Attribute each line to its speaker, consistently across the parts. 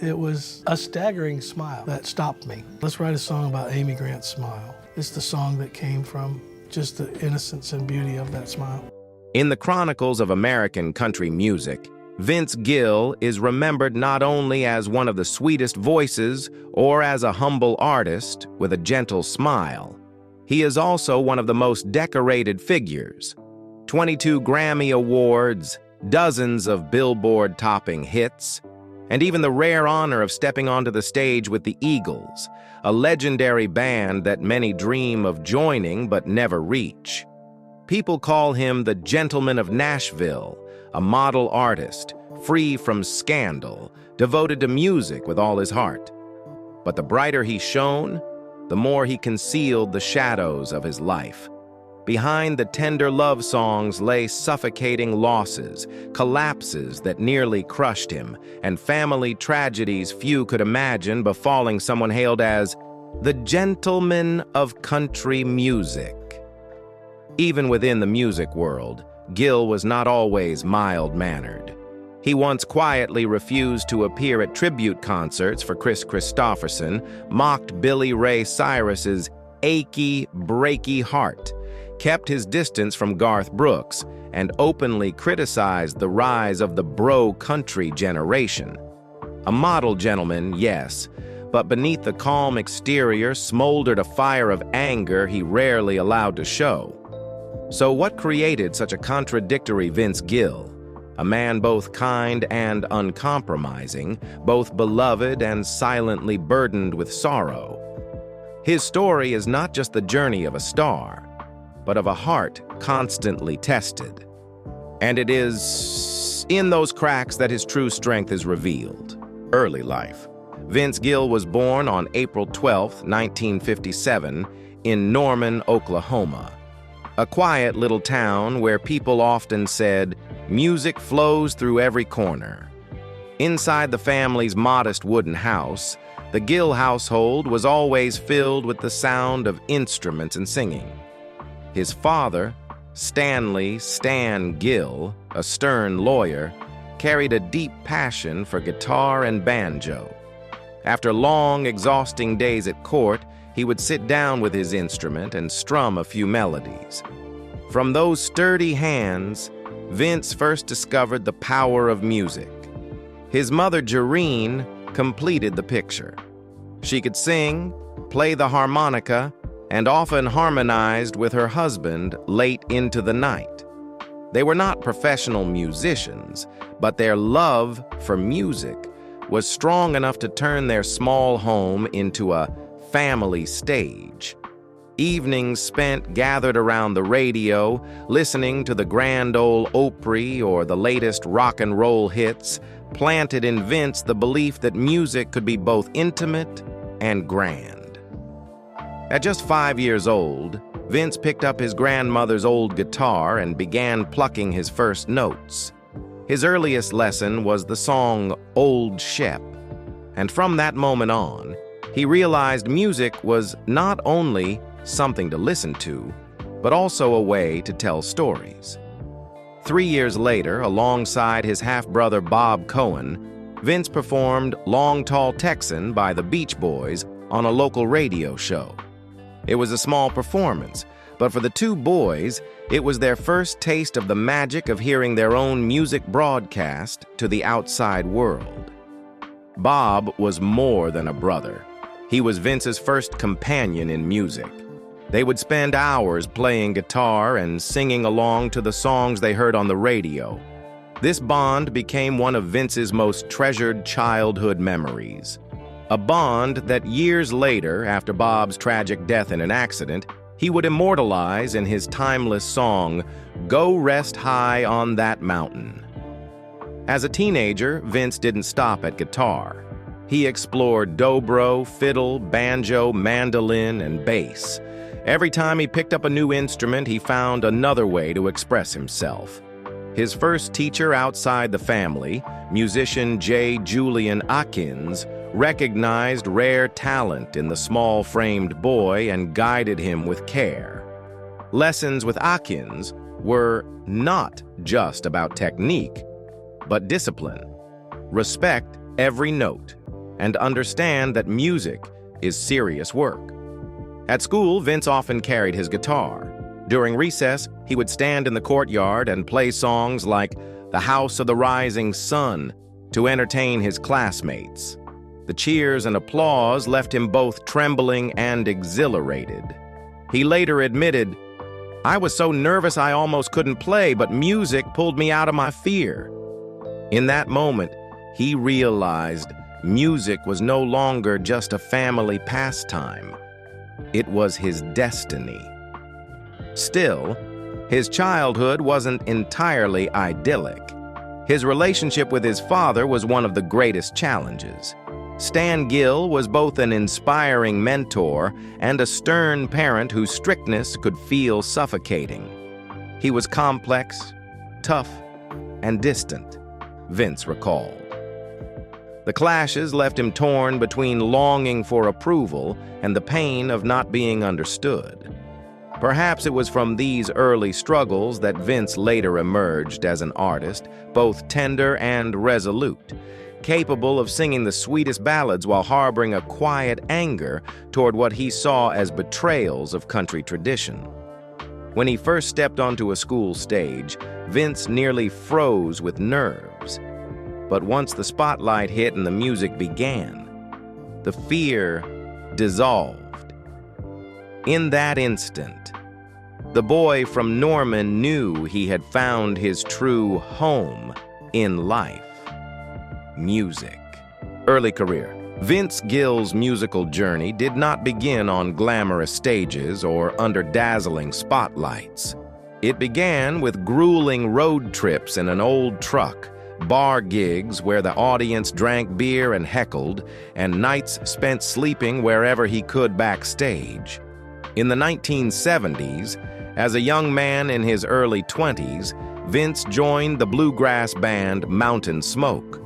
Speaker 1: It was a staggering smile that stopped me. Let's write a song about Amy Grant's smile. It's the song that came from just the innocence and beauty of that smile.
Speaker 2: In the chronicles of American country music, Vince Gill is remembered not only as one of the sweetest voices or as a humble artist with a gentle smile. He is also one of the most decorated figures. 22 Grammy Awards, dozens of Billboard-topping hits, and even the rare honor of stepping onto the stage with the Eagles, a legendary band that many dream of joining but never reach. People call him the Gentleman of Nashville, a model artist, free from scandal, devoted to music with all his heart. But the brighter he shone, the more he concealed the shadows of his life. Behind the tender love songs lay suffocating losses, collapses that nearly crushed him, and family tragedies few could imagine befalling someone hailed as the gentleman of country music. Even within the music world, Gill was not always mild-mannered. He once quietly refused to appear at tribute concerts for Kris Kristofferson, mocked Billy Ray Cyrus's achy, breaky heart, kept his distance from Garth Brooks, and openly criticized the rise of the bro country generation. A model gentleman, yes, but beneath the calm exterior smoldered a fire of anger he rarely allowed to show. So what created such a contradictory Vince Gill? A man both kind and uncompromising, both beloved and silently burdened with sorrow. His story is not just the journey of a star, but of a heart constantly tested. And it is in those cracks that his true strength is revealed. Early life. Vince Gill was born on April 12, 1957, in Norman, Oklahoma. A quiet little town where people often said, music flows through every corner. Inside the family's modest wooden house, the Gill household was always filled with the sound of instruments and singing. His father, Stanley "Stan" Gill, a stern lawyer, carried a deep passion for guitar and banjo. After long, exhausting days at court, he would sit down with his instrument and strum a few melodies. From those sturdy hands, Vince first discovered the power of music. His mother, Jareen, completed the picture. She could sing, play the harmonica, and often harmonized with her husband late into the night. They were not professional musicians, but their love for music was strong enough to turn their small home into a family stage. Evenings spent gathered around the radio, listening to the Grand Ole Opry or the latest rock and roll hits, planted in Vince the belief that music could be both intimate and grand. At just 5 years old, Vince picked up his grandmother's old guitar and began plucking his first notes. His earliest lesson was the song Old Shep, and from that moment on, he realized music was not only something to listen to, but also a way to tell stories. 3 years later, alongside his half-brother Bob Cohen, Vince performed Long Tall Texan by the Beach Boys on a local radio show. It was a small performance, but for the two boys, it was their first taste of the magic of hearing their own music broadcast to the outside world. Bob was more than a brother. He was Vince's first companion in music. They would spend hours playing guitar and singing along to the songs they heard on the radio. This bond became one of Vince's most treasured childhood memories. A bond that years later, after Bob's tragic death in an accident, he would immortalize in his timeless song, Go Rest High on That Mountain. As a teenager, Vince didn't stop at guitar. He explored dobro, fiddle, banjo, mandolin, and bass. Every time he picked up a new instrument, he found another way to express himself. His first teacher outside the family, musician J. Julian Atkins, recognized rare talent in the small-framed boy and guided him with care. Lessons with Atkins were not just about technique, but discipline. Respect every note, and understand that music is serious work. At school, Vince often carried his guitar. During recess, he would stand in the courtyard and play songs like "The House of the Rising Sun" to entertain his classmates. The cheers and applause left him both trembling and exhilarated. He later admitted, "I was so nervous I almost couldn't play, but music pulled me out of my fear." In that moment, he realized music was no longer just a family pastime. It was his destiny. Still, his childhood wasn't entirely idyllic. His relationship with his father was one of the greatest challenges. Stan Gill was both an inspiring mentor and a stern parent whose strictness could feel suffocating. He was complex, tough, and distant, Vince recalled. The clashes left him torn between longing for approval and the pain of not being understood. Perhaps it was from these early struggles that Vince later emerged as an artist, both tender and resolute, capable of singing the sweetest ballads while harboring a quiet anger toward what he saw as betrayals of country tradition. When he first stepped onto a school stage, Vince nearly froze with nerves. But once the spotlight hit and the music began, the fear dissolved. In that instant, the boy from Norman knew he had found his true home in life: music. Early career. Vince Gill's musical journey did not begin on glamorous stages or under dazzling spotlights. It began with grueling road trips in an old truck, bar gigs where the audience drank beer and heckled, and nights spent sleeping wherever he could backstage. In the 1970s, as a young man in his early 20s, Vince joined the bluegrass band Mountain Smoke.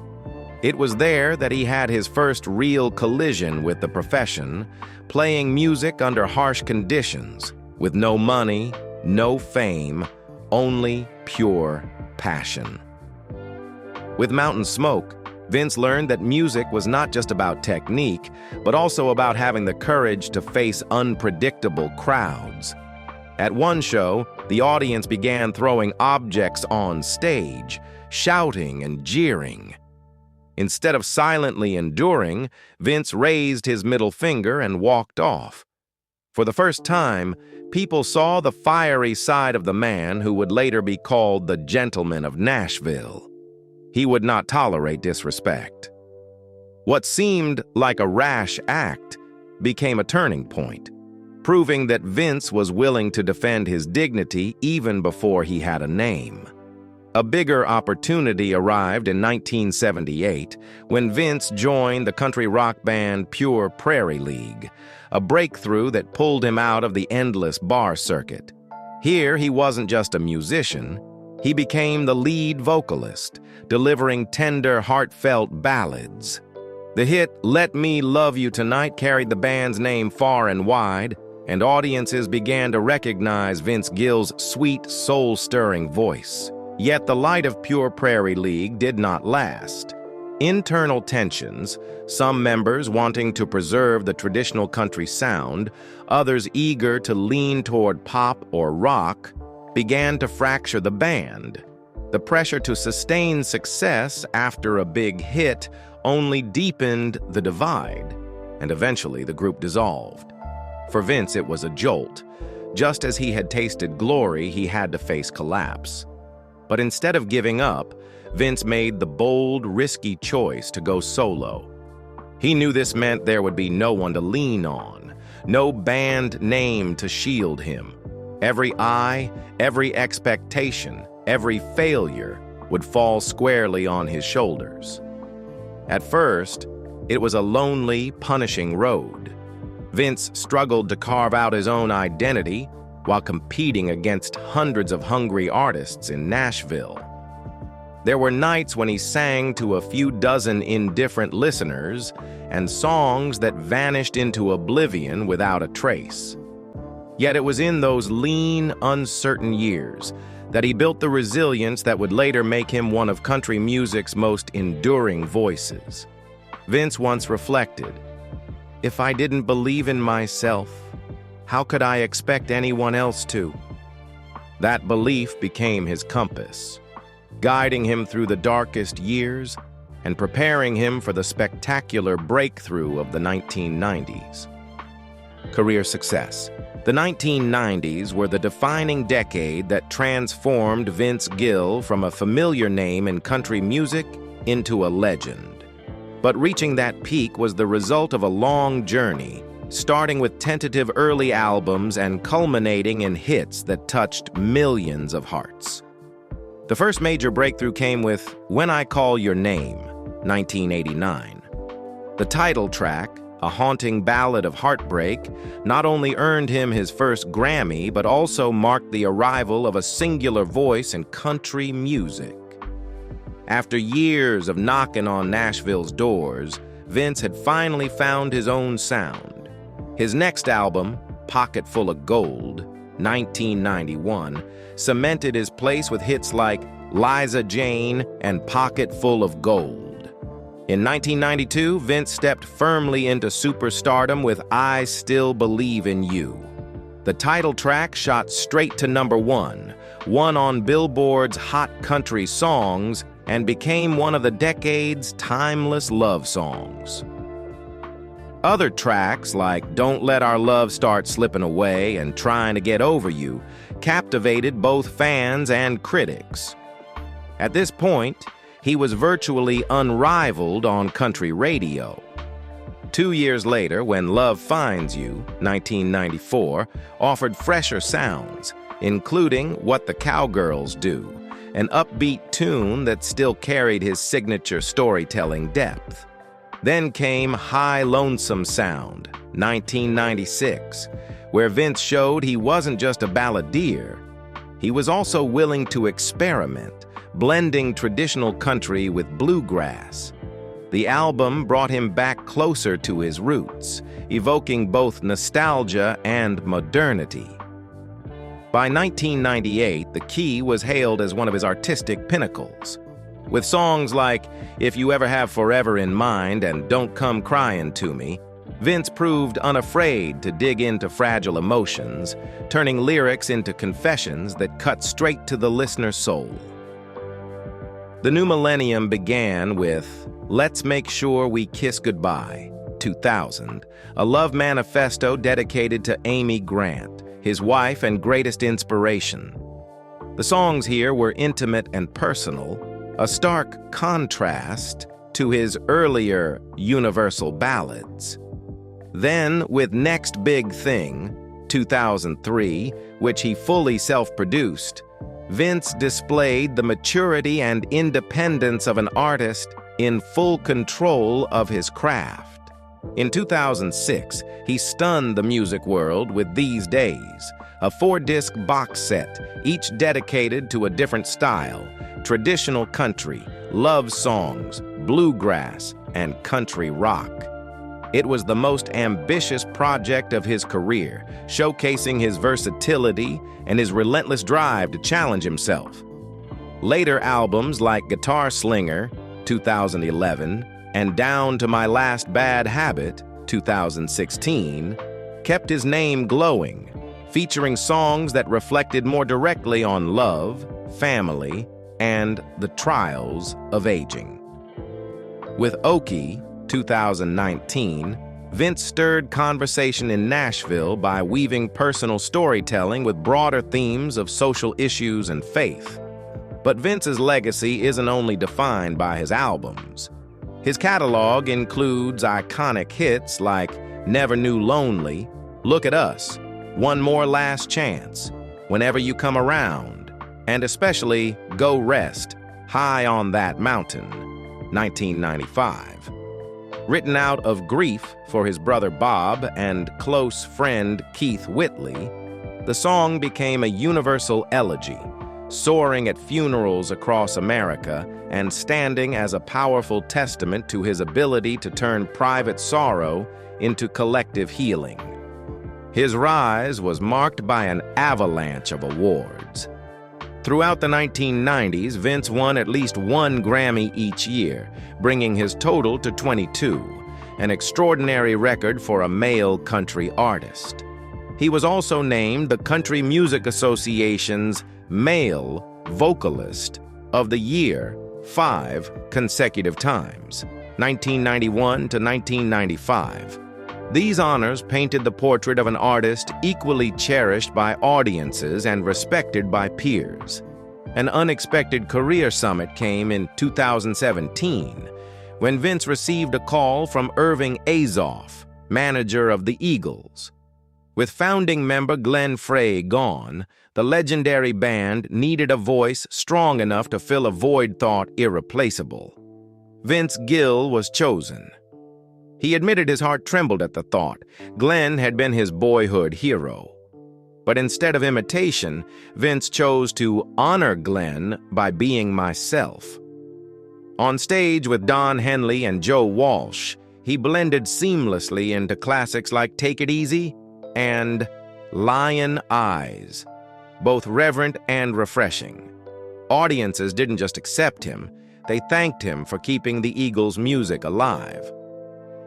Speaker 2: It was there that he had his first real collision with the profession, playing music under harsh conditions, with no money, no fame, only pure passion. With Mountain Smoke, Vince learned that music was not just about technique, but also about having the courage to face unpredictable crowds. At one show, the audience began throwing objects on stage, shouting and jeering. Instead of silently enduring, Vince raised his middle finger and walked off. For the first time, people saw the fiery side of the man who would later be called the Gentleman of Nashville. He would not tolerate disrespect. What seemed like a rash act became a turning point, proving that Vince was willing to defend his dignity even before he had a name. A bigger opportunity arrived in 1978 when Vince joined the country rock band Pure Prairie League, a breakthrough that pulled him out of the endless bar circuit. Here, he wasn't just a musician. He became the lead vocalist, delivering tender, heartfelt ballads. The hit "Let Me Love You Tonight" carried the band's name far and wide, and audiences began to recognize Vince Gill's sweet, soul-stirring voice. Yet the light of Pure Prairie League did not last. Internal tensions, some members wanting to preserve the traditional country sound, others eager to lean toward pop or rock, began to fracture the band. The pressure to sustain success after a big hit only deepened the divide, and eventually the group dissolved. For Vince, it was a jolt. Just as he had tasted glory, he had to face collapse. But instead of giving up, Vince made the bold, risky choice to go solo. He knew this meant there would be no one to lean on, no band name to shield him. Every eye, every expectation, every failure would fall squarely on his shoulders. At first, it was a lonely, punishing road. Vince struggled to carve out his own identity while competing against hundreds of hungry artists in Nashville. There were nights when he sang to a few dozen indifferent listeners and songs that vanished into oblivion without a trace. Yet it was in those lean, uncertain years that he built the resilience that would later make him one of country music's most enduring voices. Vince once reflected, "If I didn't believe in myself, how could I expect anyone else to?" That belief became his compass, guiding him through the darkest years and preparing him for the spectacular breakthrough of the 1990s. Career success. The 1990s were the defining decade that transformed Vince Gill from a familiar name in country music into a legend. But reaching that peak was the result of a long journey, starting with tentative early albums and culminating in hits that touched millions of hearts. The first major breakthrough came with When I Call Your Name, 1989. The title track, a haunting ballad of heartbreak, not only earned him his first Grammy, but also marked the arrival of a singular voice in country music. After years of knocking on Nashville's doors, Vince had finally found his own sound. His next album, Pocket Full of Gold, 1991, cemented his place with hits like Liza Jane and Pocket Full of Gold. In 1992, Vince stepped firmly into superstardom with I Still Believe in You. The title track shot straight to #1, won on Billboard's Hot Country Songs, and became one of the decade's timeless love songs. Other tracks like Don't Let Our Love Start Slipping Away and Trying to Get Over You captivated both fans and critics. At this point, he was virtually unrivaled on country radio. 2 years later, when Love Finds You, 1994, offered fresher sounds, including What the Cowgirls Do, an upbeat tune that still carried his signature storytelling depth. Then came High Lonesome Sound, 1996, where Vince showed he wasn't just a balladeer. He was also willing to experiment, blending traditional country with bluegrass. The album brought him back closer to his roots, evoking both nostalgia and modernity. By 1998, The Key was hailed as one of his artistic pinnacles. With songs like If You Ever Have Forever in Mind and Don't Come Crying to Me, Vince proved unafraid to dig into fragile emotions, turning lyrics into confessions that cut straight to the listener's soul. The new millennium began with Let's Make Sure We Kiss Goodbye, 2000, a love manifesto dedicated to Amy Grant, his wife and greatest inspiration. The songs here were intimate and personal, a stark contrast to his earlier universal ballads. Then, with Next Big Thing, 2003, which he fully self-produced, Vince displayed the maturity and independence of an artist in full control of his craft. In 2006, he stunned the music world with These Days, a 4-disc box set, each dedicated to a different style: traditional country, love songs, bluegrass, and country rock. It was the most ambitious project of his career, showcasing his versatility and his relentless drive to challenge himself. Later albums like Guitar Slinger, 2011, and Down to My Last Bad Habit, 2016, kept his name glowing, featuring songs that reflected more directly on love, family, and the trials of aging. With Okie, 2019, Vince stirred conversation in Nashville by weaving personal storytelling with broader themes of social issues and faith. But Vince's legacy isn't only defined by his albums. His catalog includes iconic hits like Never Knew Lonely, Look at Us, One More Last Chance, Whenever You Come Around, and especially Go Rest, High on That Mountain, 1995. Written out of grief for his brother Bob and close friend Keith Whitley, the song became a universal elegy, soaring at funerals across America and standing as a powerful testament to his ability to turn private sorrow into collective healing. His rise was marked by an avalanche of awards. Throughout the 1990s, Vince won at least one Grammy each year, bringing his total to 22, an extraordinary record for a male country artist. He was also named the Country Music Association's Male Vocalist of the Year 5 consecutive times, 1991 to 1995. These honors painted the portrait of an artist equally cherished by audiences and respected by peers. An unexpected career summit came in 2017, when Vince received a call from Irving Azoff, manager of the Eagles. With founding member Glenn Frey gone, the legendary band needed a voice strong enough to fill a void thought irreplaceable. Vince Gill was chosen. He admitted his heart trembled at the thought. Glenn had been his boyhood hero. But instead of imitation, Vince chose to honor Glenn by being myself. On stage with Don Henley and Joe Walsh, he blended seamlessly into classics like Take It Easy and Lion Eyes, both reverent and refreshing. Audiences didn't just accept him, they thanked him for keeping the Eagles' music alive.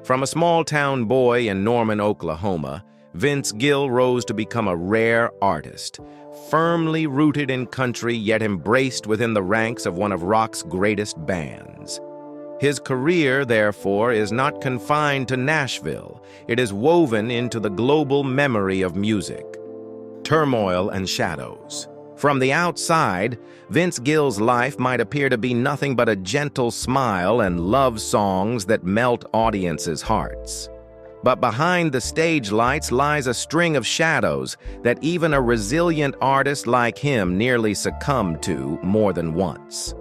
Speaker 2: From a small-town boy in Norman, Oklahoma, Vince Gill rose to become a rare artist, firmly rooted in country yet embraced within the ranks of one of rock's greatest bands. His career, therefore, is not confined to Nashville. It is woven into the global memory of music. Turmoil and shadows. From the outside, Vince Gill's life might appear to be nothing but a gentle smile and love songs that melt audiences' hearts. But behind the stage lights lies a string of shadows that even a resilient artist like him nearly succumbed to more than once.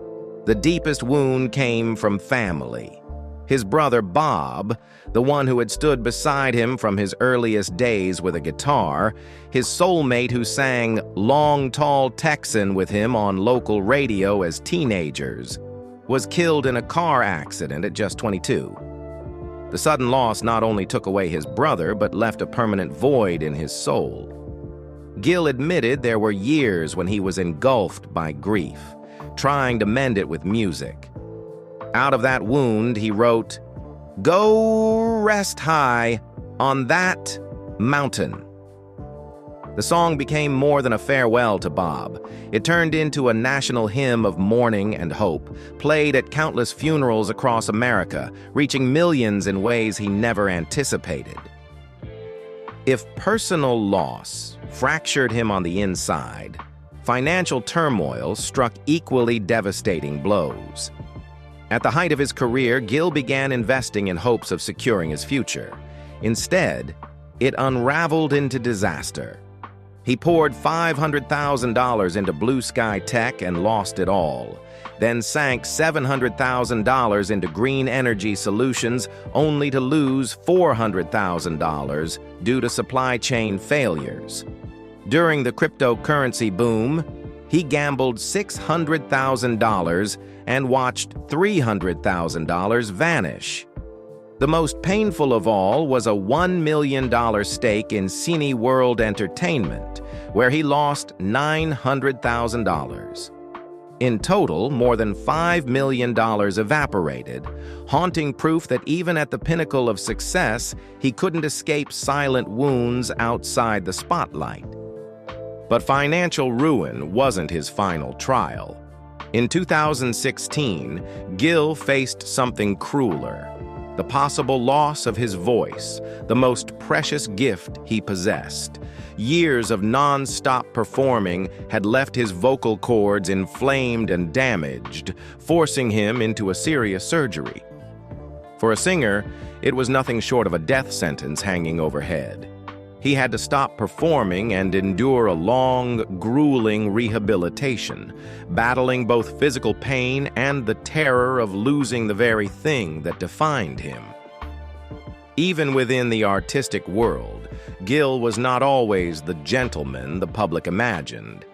Speaker 2: The deepest wound came from family. His brother Bob, the one who had stood beside him from his earliest days with a guitar, his soulmate who sang Long Tall Texan with him on local radio as teenagers, was killed in a car accident at just 22. The sudden loss not only took away his brother, but left a permanent void in his soul. Gill admitted there were years when he was engulfed by grief, trying to mend it with music. Out of that wound, he wrote, "Go rest high on that mountain." The song became more than a farewell to Bob. It turned into a national hymn of mourning and hope, played at countless funerals across America, reaching millions in ways he never anticipated. If personal loss fractured him on the inside, financial turmoil struck equally devastating blows. At the height of his career, Gill began investing in hopes of securing his future. Instead, it unraveled into disaster. He poured $500,000 into Blue Sky Tech and lost it all, then sank $700,000 into green energy solutions only to lose $400,000 due to supply chain failures. During the cryptocurrency boom, he gambled $600,000 and watched $300,000 vanish. The most painful of all was a $1 million stake in Cineworld Entertainment, where he lost $900,000. In total, more than $5 million evaporated, haunting proof that even at the pinnacle of success, he couldn't escape silent wounds outside the spotlight. But financial ruin wasn't his final trial. In 2016, Gill faced something crueler: the possible loss of his voice, the most precious gift he possessed. Years of non-stop performing had left his vocal cords inflamed and damaged, forcing him into a serious surgery. For a singer, it was nothing short of a death sentence hanging overhead. He had to stop performing and endure a long, grueling rehabilitation, battling both physical pain and the terror of losing the very thing that defined him. Even within the artistic world, Gill was not always the gentleman the public imagined.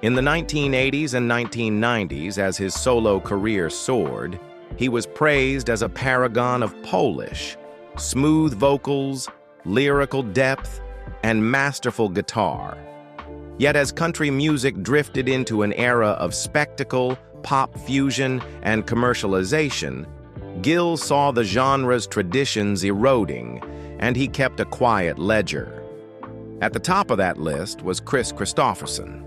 Speaker 2: In the 1980s and 1990s, as his solo career soared, he was praised as a paragon of polish, smooth vocals, lyrical depth, and masterful guitar. Yet as country music drifted into an era of spectacle, pop fusion, and commercialization, Gill saw the genre's traditions eroding, and he kept a quiet ledger. At the top of that list was Kris Kristofferson.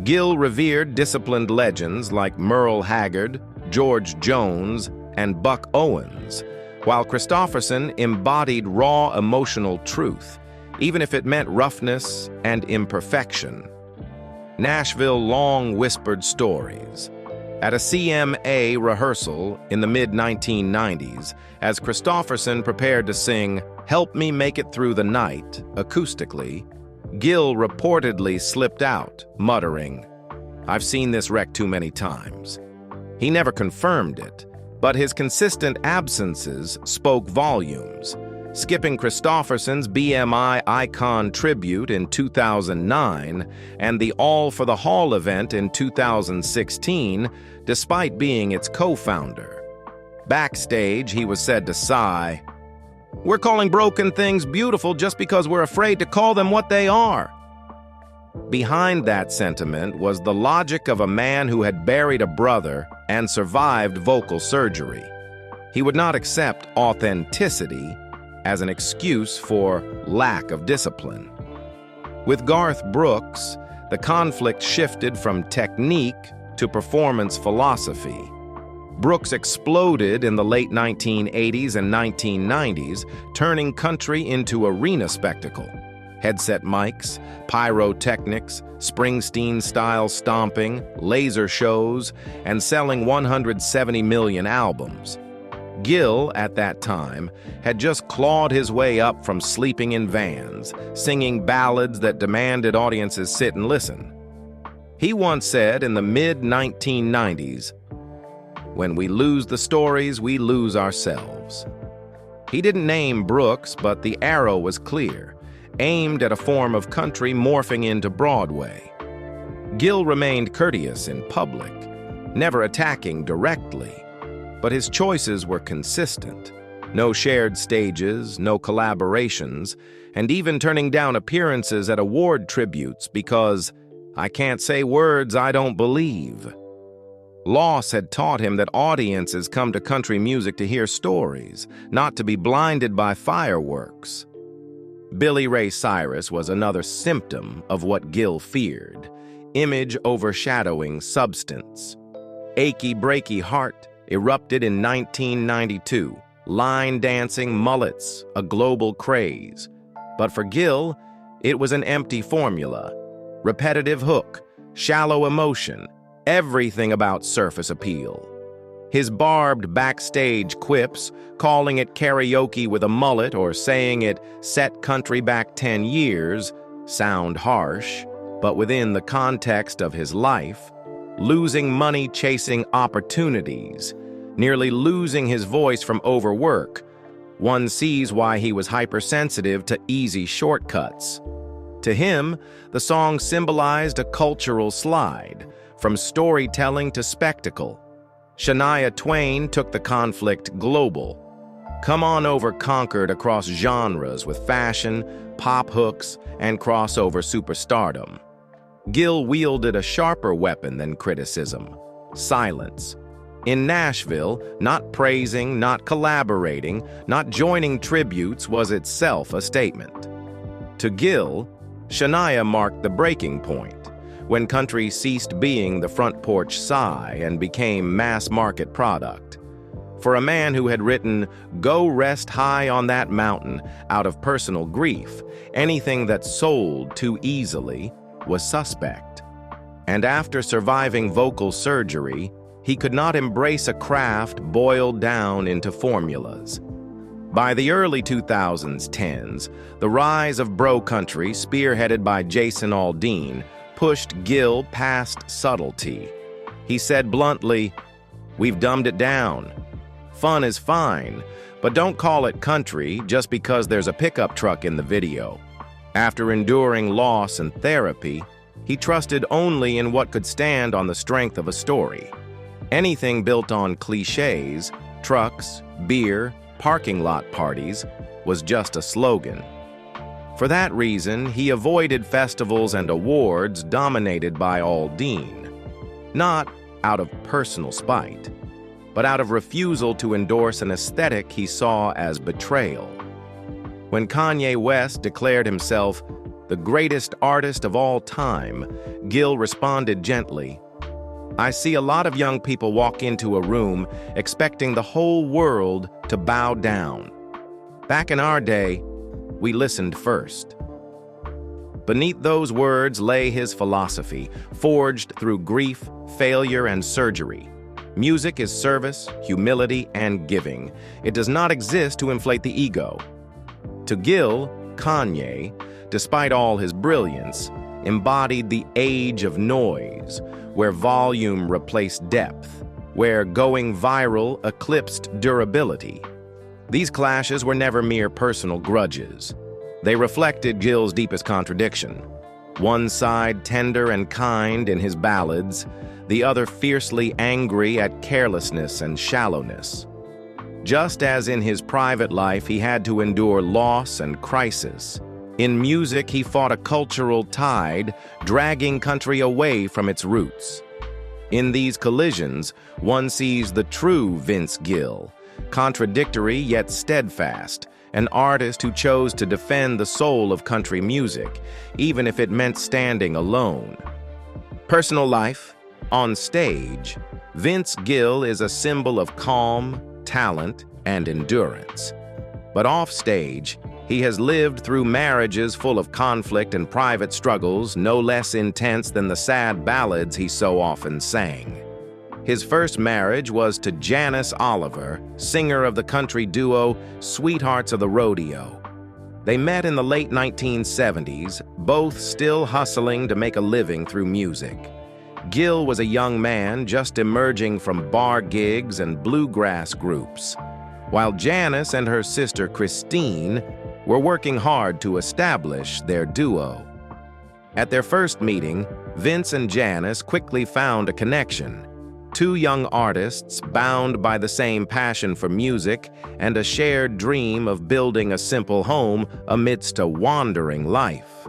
Speaker 2: Gill revered disciplined legends like Merle Haggard, George Jones, and Buck Owens, while Kristofferson embodied raw emotional truth, even if it meant roughness and imperfection. Nashville long whispered stories. At a CMA rehearsal in the mid-1990s, as Kristofferson prepared to sing "Help Me Make It Through the Night" acoustically, Gill reportedly slipped out, muttering, "I've seen this wreck too many times." He never confirmed it, but his consistent absences spoke volumes. Skipping Kristofferson's BMI Icon tribute in 2009 and the All for the Hall event in 2016, despite being its co-founder. Backstage, he was said to sigh, "We're calling broken things beautiful just because we're afraid to call them what they are." Behind that sentiment was the logic of a man who had buried a brother and survived vocal surgery. He would not accept authenticity as an excuse for lack of discipline. With Garth Brooks, the conflict shifted from technique to performance philosophy. Brooks exploded in the late 1980s and 1990s, turning country into arena spectacle. Headset mics, pyrotechnics, Springsteen-style stomping, laser shows, and selling 170 million albums. Gill, at that time, had just clawed his way up from sleeping in vans, singing ballads that demanded audiences sit and listen. He once said in the mid-1990s, "When we lose the stories, we lose ourselves." He didn't name Brooks, but the arrow was clear, aimed at a form of country morphing into Broadway. Gill remained courteous in public, never attacking directly, but his choices were consistent. No shared stages, no collaborations, and even turning down appearances at award tributes because "I can't say words I don't believe." Loss had taught him that audiences come to country music to hear stories, not to be blinded by fireworks. Billy Ray Cyrus was another symptom of what Gill feared, image overshadowing substance. Achy Breaky Heart erupted in 1992, line dancing mullets, a global craze. But for Gill, it was an empty formula. Repetitive hook, shallow emotion, everything about surface appeal. His barbed backstage quips, calling it karaoke with a mullet or saying it set country back 10 years, sound harsh, but within the context of his life, losing money chasing opportunities, nearly losing his voice from overwork, one sees why he was hypersensitive to easy shortcuts. To him, the song symbolized a cultural slide, from storytelling to spectacle. Shania Twain took the conflict global. Come On Over conquered across genres with fashion, pop hooks, and crossover superstardom. Gill wielded a sharper weapon than criticism: silence. In Nashville, not praising, not collaborating, not joining tributes was itself a statement. To Gill, Shania marked the breaking point, when country ceased being the front porch sigh and became mass-market product. For a man who had written "Go Rest High on That Mountain" out of personal grief, anything that sold too easily was suspect. And after surviving vocal surgery, he could not embrace a craft boiled down into formulas. By the early 2010s, the rise of bro country, spearheaded by Jason Aldean, pushed Gill past subtlety. He said bluntly, "We've dumbed it down. Fun is fine, but don't call it country just because there's a pickup truck in the video." After enduring loss and therapy, he trusted only in what could stand on the strength of a story. Anything built on cliches, trucks, beer, parking lot parties, was just a slogan. For that reason, he avoided festivals and awards dominated by Aldine, not out of personal spite, but out of refusal to endorse an aesthetic he saw as betrayal. When Kanye West declared himself the greatest artist of all time, Gill responded gently, "I see a lot of young people walk into a room expecting the whole world to bow down. Back in our day, we listened first." Beneath those words lay his philosophy, forged through grief, failure, and surgery. Music is service, humility, and giving. It does not exist to inflate the ego. To Gill, Kanye, despite all his brilliance, embodied the age of noise, where volume replaced depth, where going viral eclipsed durability. These clashes were never mere personal grudges. They reflected Gill's deepest contradiction. One side tender and kind in his ballads, the other fiercely angry at carelessness and shallowness. Just as in his private life he had to endure loss and crisis, in music he fought a cultural tide, dragging country away from its roots. In these collisions, one sees the true Vince Gill, contradictory yet steadfast, an artist who chose to defend the soul of country music, even if it meant standing alone. Personal life, on stage, Vince Gill is a symbol of calm, talent, and endurance. But off stage, he has lived through marriages full of conflict and private struggles no less intense than the sad ballads he so often sang. His first marriage was to Janice Oliver, singer of the country duo Sweethearts of the Rodeo. They met in the late 1970s, both still hustling to make a living through music. Gill was a young man just emerging from bar gigs and bluegrass groups, while Janice and her sister Christine were working hard to establish their duo. At their first meeting, Vince and Janice quickly found a connection. Two young artists bound by the same passion for music and a shared dream of building a simple home amidst a wandering life.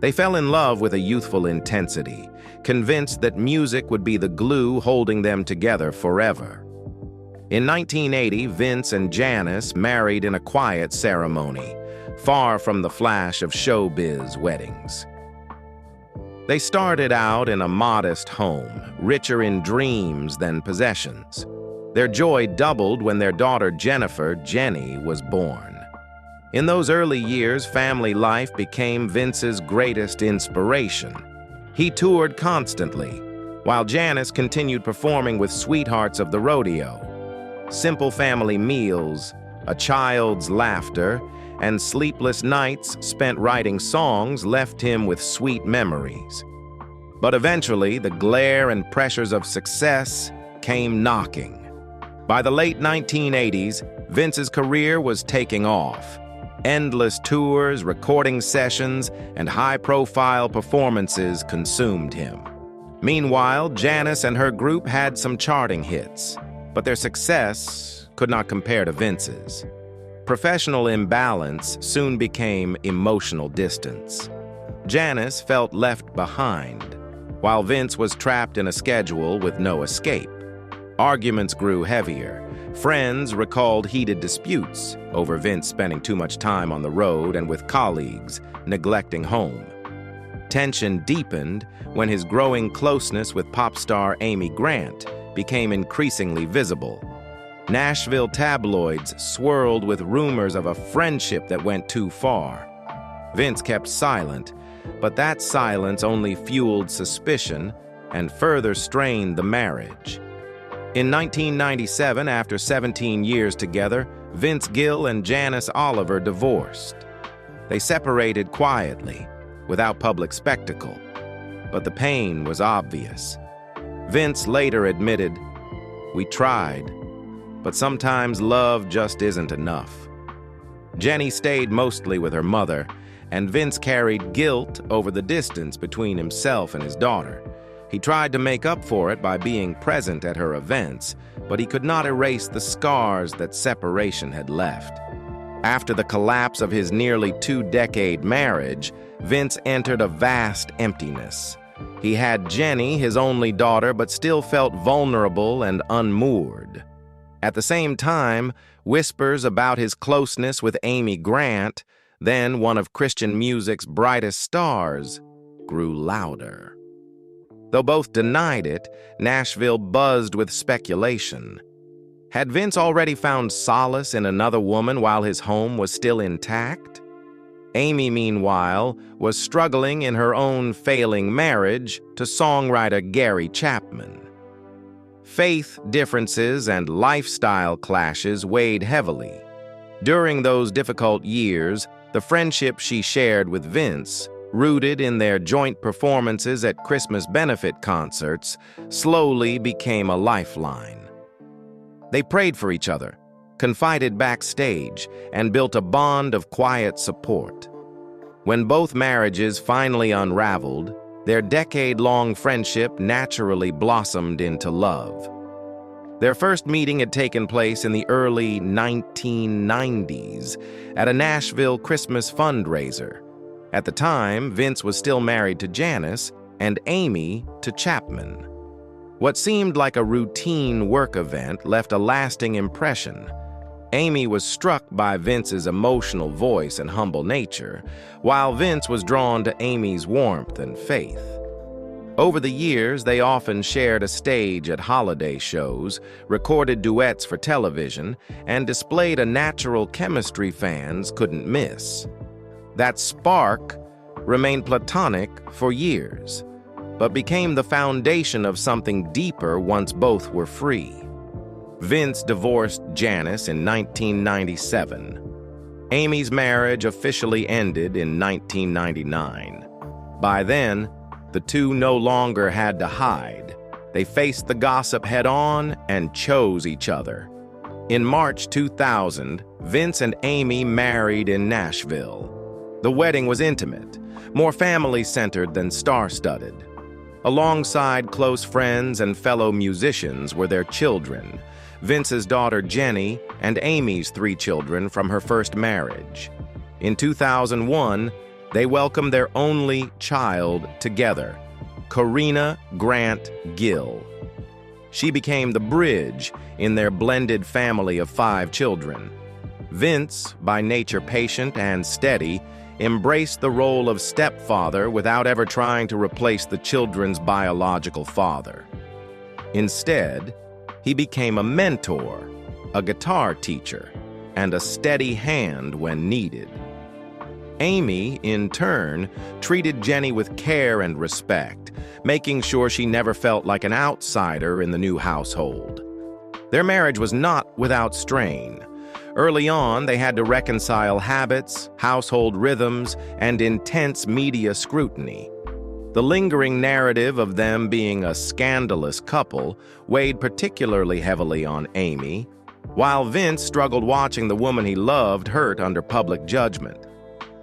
Speaker 2: They fell in love with a youthful intensity, convinced that music would be the glue holding them together forever. In 1980, Vince and Janice married in a quiet ceremony, far from the flash of showbiz weddings. They started out in a modest home, richer in dreams than possessions. Their joy doubled when their daughter Jennifer, Jenny, was born. In those early years, family life became Vince's greatest inspiration. He toured constantly, while Janice continued performing with Sweethearts of the Rodeo. Simple family meals, a child's laughter, and sleepless nights spent writing songs left him with sweet memories. But eventually, the glare and pressures of success came knocking. By the late 1980s, Vince's career was taking off. Endless tours, recording sessions, and high-profile performances consumed him. Meanwhile, Janice and her group had some charting hits, but their success could not compare to Vince's. Professional imbalance soon became emotional distance. Janice felt left behind, while Vince was trapped in a schedule with no escape. Arguments grew heavier. Friends recalled heated disputes over Vince spending too much time on the road and with colleagues, neglecting home. Tension deepened when his growing closeness with pop star Amy Grant became increasingly visible. Nashville tabloids swirled with rumors of a friendship that went too far. Vince kept silent, but that silence only fueled suspicion and further strained the marriage. In 1997, after 17 years together, Vince Gill and Janice Oliver divorced. They separated quietly, without public spectacle, but the pain was obvious. Vince later admitted, "We tried, but sometimes love just isn't enough." Jenny stayed mostly with her mother, and Vince carried guilt over the distance between himself and his daughter. He tried to make up for it by being present at her events, but he could not erase the scars that separation had left. After the collapse of his nearly two-decade marriage, Vince entered a vast emptiness. He had Jenny, his only daughter, but still felt vulnerable and unmoored. At the same time, whispers about his closeness with Amy Grant, then one of Christian music's brightest stars, grew louder. Though both denied it, Nashville buzzed with speculation. Had Vince already found solace in another woman while his home was still intact? Amy, meanwhile, was struggling in her own failing marriage to songwriter Gary Chapman. Faith differences and lifestyle clashes weighed heavily. During those difficult years, the friendship she shared with Vince, rooted in their joint performances at Christmas benefit concerts, slowly became a lifeline. They prayed for each other, confided backstage, and built a bond of quiet support. When both marriages finally unraveled, their decade-long friendship naturally blossomed into love. Their first meeting had taken place in the early 1990s at a Nashville Christmas fundraiser. At the time, Vince was still married to Janice and Amy to Chapman. What seemed like a routine work event left a lasting impression. Amy was struck by Vince's emotional voice and humble nature, while Vince was drawn to Amy's warmth and faith. Over the years, they often shared a stage at holiday shows, recorded duets for television, and displayed a natural chemistry fans couldn't miss. That spark remained platonic for years, but became the foundation of something deeper once both were free. Vince divorced Janice in 1997. Amy's marriage officially ended in 1999. By then, the two no longer had to hide. They faced the gossip head-on and chose each other. In March 2000, Vince and Amy married in Nashville. The wedding was intimate, more family-centered than star-studded. Alongside close friends and fellow musicians were their children, Vince's daughter Jenny and Amy's 3 children from her first marriage. In 2001, they welcomed their only child together, Karina Grant Gill. She became the bridge in their blended family of 5 children. Vince, by nature patient and steady, embraced the role of stepfather without ever trying to replace the children's biological father. Instead, he became a mentor, a guitar teacher, and a steady hand when needed. Amy, in turn, treated Jenny with care and respect, making sure she never felt like an outsider in the new household. Their marriage was not without strain. Early on, they had to reconcile habits, household rhythms, and intense media scrutiny. The lingering narrative of them being a scandalous couple weighed particularly heavily on Amy, while Vince struggled watching the woman he loved hurt under public judgment.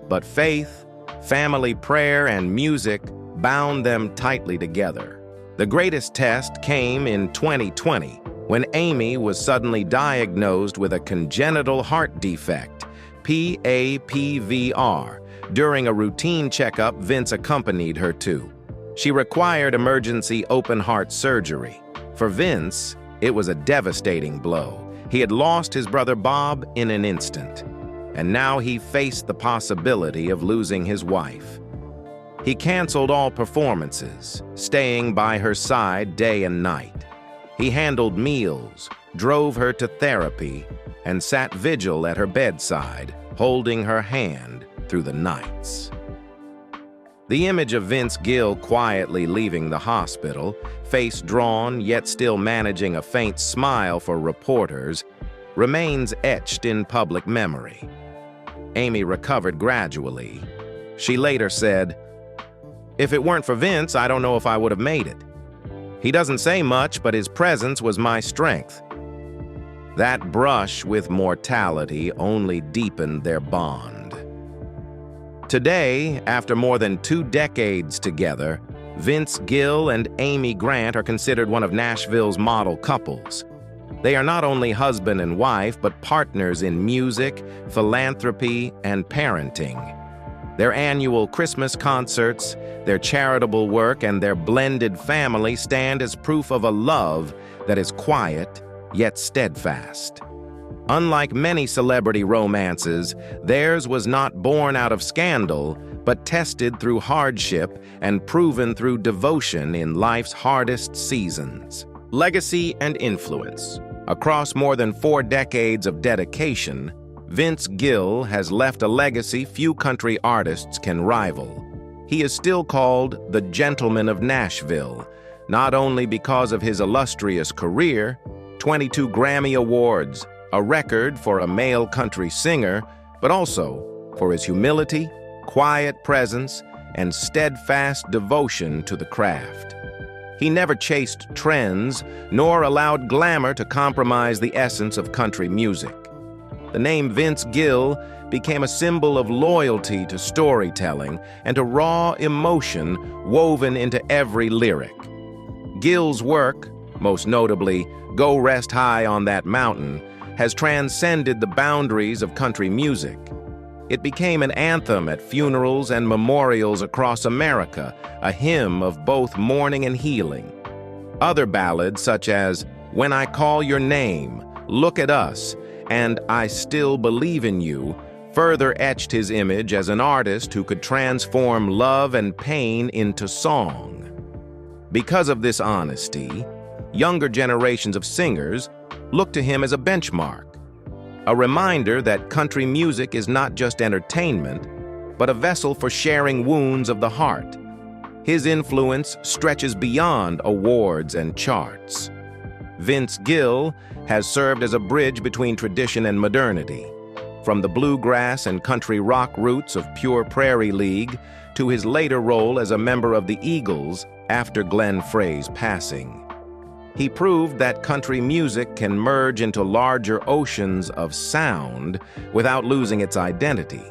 Speaker 2: But faith, family prayer, and music bound them tightly together. The greatest test came in 2020, when Amy was suddenly diagnosed with a congenital heart defect, PAPVR. During a routine checkup Vince accompanied her to. She required emergency open-heart surgery. For Vince, it was a devastating blow. He had lost his brother Bob in an instant, and now he faced the possibility of losing his wife. He canceled all performances, staying by her side day and night. He handled meals, drove her to therapy, and sat vigil at her bedside, holding her hand through the nights. The image of Vince Gill quietly leaving the hospital, face drawn yet still managing a faint smile for reporters, remains etched in public memory. Amy recovered gradually. She later said, "If it weren't for Vince, I don't know if I would have made it. He doesn't say much, but his presence was my strength." That brush with mortality only deepened their bond. Today, after more than 2 decades together, Vince Gill and Amy Grant are considered one of Nashville's model couples. They are not only husband and wife, but partners in music, philanthropy, and parenting. Their annual Christmas concerts, their charitable work, and their blended family stand as proof of a love that is quiet yet steadfast. Unlike many celebrity romances, theirs was not born out of scandal, but tested through hardship and proven through devotion in life's hardest seasons. Legacy and influence. Across more than 4 decades of dedication, Vince Gill has left a legacy few country artists can rival. He is still called the Gentleman of Nashville, not only because of his illustrious career, 22 Grammy Awards, a record for a male country singer, but also for his humility, quiet presence, and steadfast devotion to the craft. He never chased trends, nor allowed glamour to compromise the essence of country music. The name Vince Gill became a symbol of loyalty to storytelling and to raw emotion woven into every lyric. Gill's work, most notably Go Rest High on That Mountain, has transcended the boundaries of country music. It became an anthem at funerals and memorials across America, a hymn of both mourning and healing. Other ballads such as When I Call Your Name, Look at Us, and I Still Believe in You further etched his image as an artist who could transform love and pain into song. Because of this honesty, younger generations of singers look to him as a benchmark, a reminder that country music is not just entertainment, but a vessel for sharing wounds of the heart. His influence stretches beyond awards and charts. Vince Gill has served as a bridge between tradition and modernity, from the bluegrass and country rock roots of Pure Prairie League to his later role as a member of the Eagles after Glenn Frey's passing. He proved that country music can merge into larger oceans of sound without losing its identity.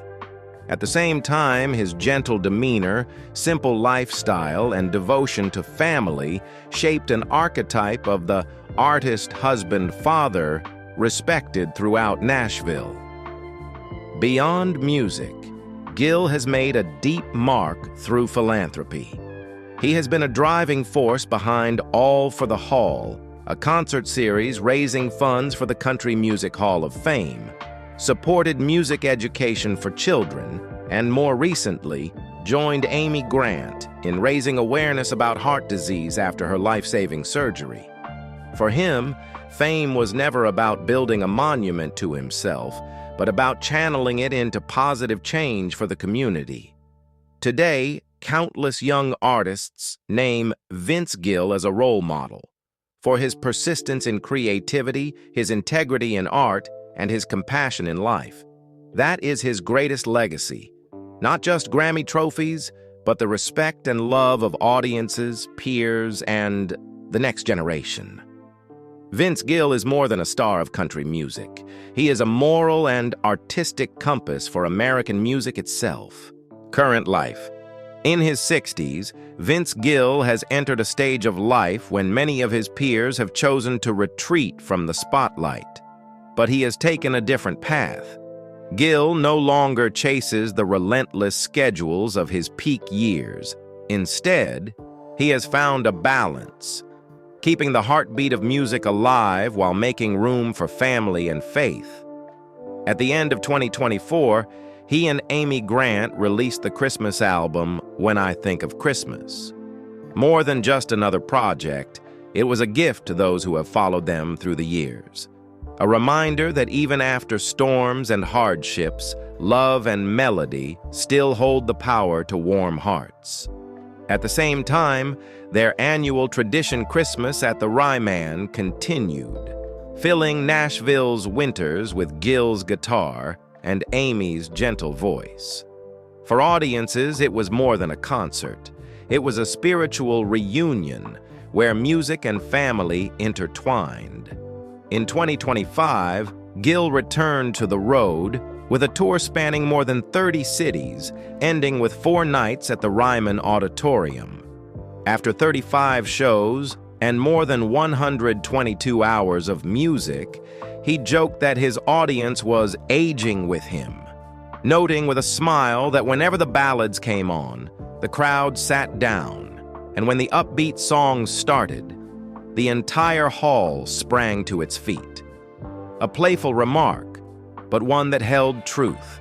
Speaker 2: At the same time, his gentle demeanor, simple lifestyle, and devotion to family shaped an archetype of the artist, husband, father respected throughout Nashville. Beyond music, Gill has made a deep mark through philanthropy. He has been a driving force behind All for the Hall, a concert series raising funds for the Country Music Hall of Fame, supported music education for children, and more recently, joined Amy Grant in raising awareness about heart disease after her life-saving surgery. For him, fame was never about building a monument to himself, but about channeling it into positive change for the community. Today, countless young artists name Vince Gill as a role model for his persistence in creativity, his integrity in art, and his compassion in life. That is his greatest legacy. Not just Grammy trophies, but the respect and love of audiences, peers, and the next generation. Vince Gill is more than a star of country music. He is a moral and artistic compass for American music itself. Current life. In his 60s, Vince Gill has entered a stage of life when many of his peers have chosen to retreat from the spotlight. But he has taken a different path. Gill no longer chases the relentless schedules of his peak years. Instead, he has found a balance, keeping the heartbeat of music alive while making room for family and faith. At the end of 2024, he and Amy Grant released the Christmas album, When I Think of Christmas. More than just another project, it was a gift to those who have followed them through the years. A reminder that even after storms and hardships, love and melody still hold the power to warm hearts. At the same time, their annual tradition Christmas at the Ryman continued, filling Nashville's winters with Gill's guitar and Amy's gentle voice. For audiences, it was more than a concert. It was a spiritual reunion where music and family intertwined. In 2025, Gill returned to the road with a tour spanning more than 30 cities, ending with 4 nights at the Ryman Auditorium. After 35 shows and more than 122 hours of music, he joked that his audience was aging with him, noting with a smile that whenever the ballads came on, the crowd sat down, and when the upbeat songs started, the entire hall sprang to its feet. A playful remark, but one that held truth.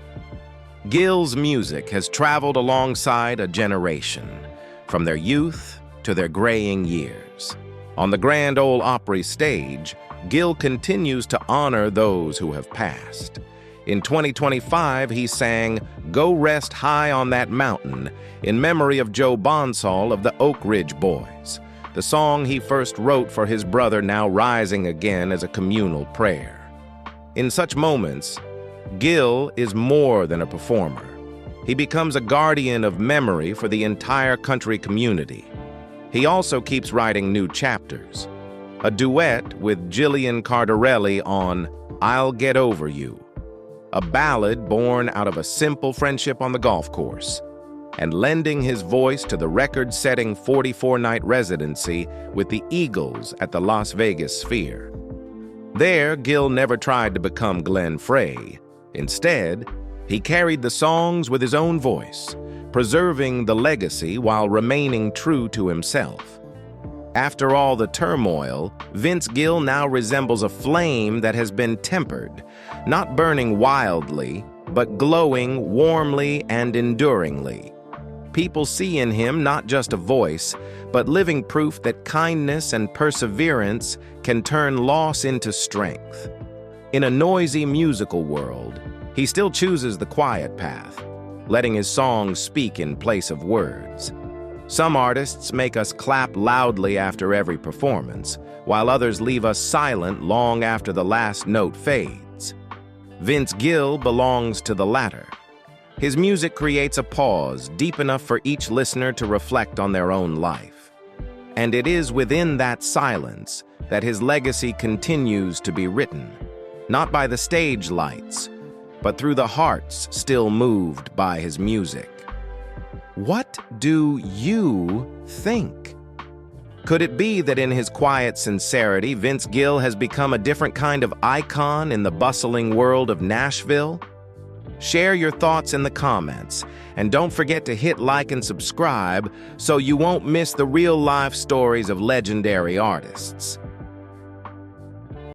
Speaker 2: Gill's music has traveled alongside a generation, from their youth to their graying years. On the Grand Ole Opry stage, Gill continues to honor those who have passed. In 2025, he sang "Go Rest High on That Mountain" in memory of Joe Bonsall of the Oak Ridge Boys, the song he first wrote for his brother, now rising again as a communal prayer. In such moments, Gill is more than a performer. He becomes a guardian of memory for the entire country community. He also keeps writing new chapters. A duet with Jillian Cardarelli on "I'll Get Over You," a ballad born out of a simple friendship on the golf course, and lending his voice to the record-setting 44-night residency with the Eagles at the Las Vegas Sphere. There, Gill never tried to become Glenn Frey. Instead, he carried the songs with his own voice, preserving the legacy while remaining true to himself. After all the turmoil, Vince Gill now resembles a flame that has been tempered, not burning wildly, but glowing warmly and enduringly. People see in him not just a voice, but living proof that kindness and perseverance can turn loss into strength. In a noisy musical world, he still chooses the quiet path, letting his songs speak in place of words. Some artists make us clap loudly after every performance, while others leave us silent long after the last note fades. Vince Gill belongs to the latter. His music creates a pause deep enough for each listener to reflect on their own life. And it is within that silence that his legacy continues to be written, not by the stage lights, but through the hearts still moved by his music. What do you think? Could it be that in his quiet sincerity, Vince Gill has become a different kind of icon in the bustling world of Nashville? Share your thoughts in the comments, and don't forget to hit like and subscribe so you won't miss the real-life stories of legendary artists.